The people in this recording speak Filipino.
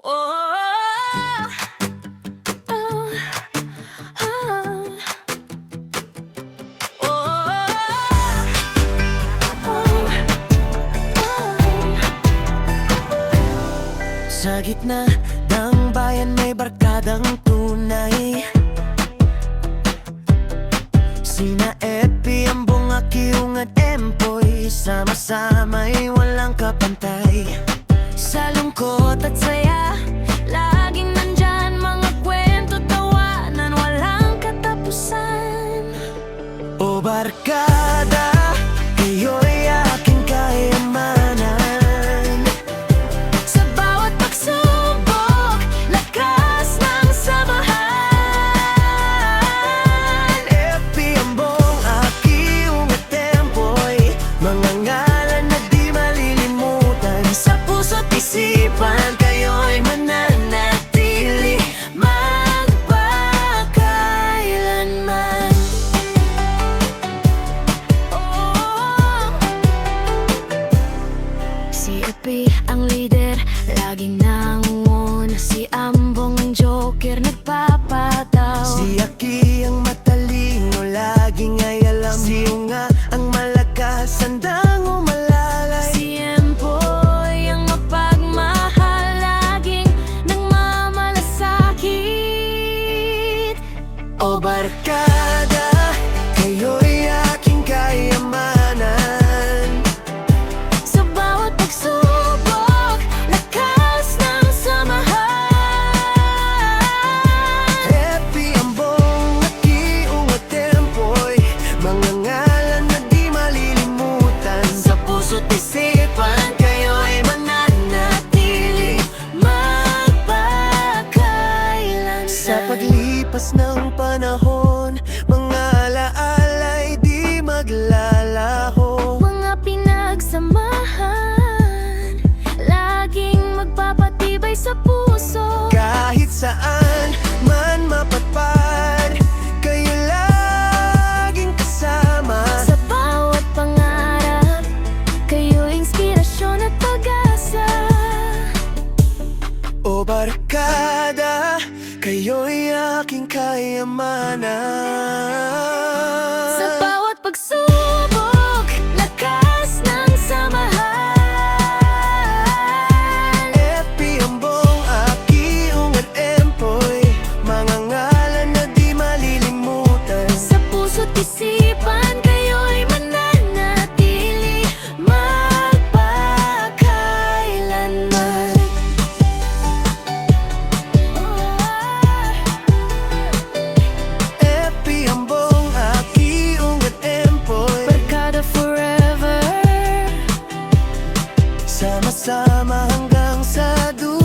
Oh, oh, Sa gitna ng bayan may barkadang tunay, sina Epi, Ambong, Akiung at Empoy, sama-sama'y walang kapantay. Sa lungkot at saya, laging nandyan mga kwento, tawanan, walang katapusan. O barkada, kayo'y aking kayamanan. Sa bawat pagsubok, lakas ng samahan. Epi, Ambong, Akiung at Empoy, mga ngalan na di malilimutan. Sa puso't isipan, kayo'y mananatili magpakailanman. Si Epi ang leader, laging nangunguna. Si Ambong ang joker, nagpapataw. Si Aki ang matalino, laging ay alam. Si Unga ang malakas, handang umalalay. Si Empoy ang mapagmahal, laging nagmamalasakit. O barkada, kayo'y aking kayamanan. Sa bawat pagsubok, lakas ng samahan. Epi, Ambong, Akiung at Empoy, mga ngalan na di malilimutan. Sa puso't isipan, kayo'y mananatili magpakailanman. Sa paglipas ng panahon, mga alaala'y di maglalaho. Mga pinagsamahan, laging magpapatibay sa puso. Kahit saan man mapatpad, kayo laging kasama. Sa bawat pangarap, kayo inspirasyon at pag-asa. O barkada, kayo'y aking kayamanan. Sa bawat pagsubok, lakas ng samahan. Epi, Ambong, Akiung at Empoy, mga ngalan na di malilimutan. Sa puso't isipan, kayo'y mananatili magpakailanman. Epi, Ambong, Akiung at Empoy, barkada forever, sama-sama hanggang sa dulo.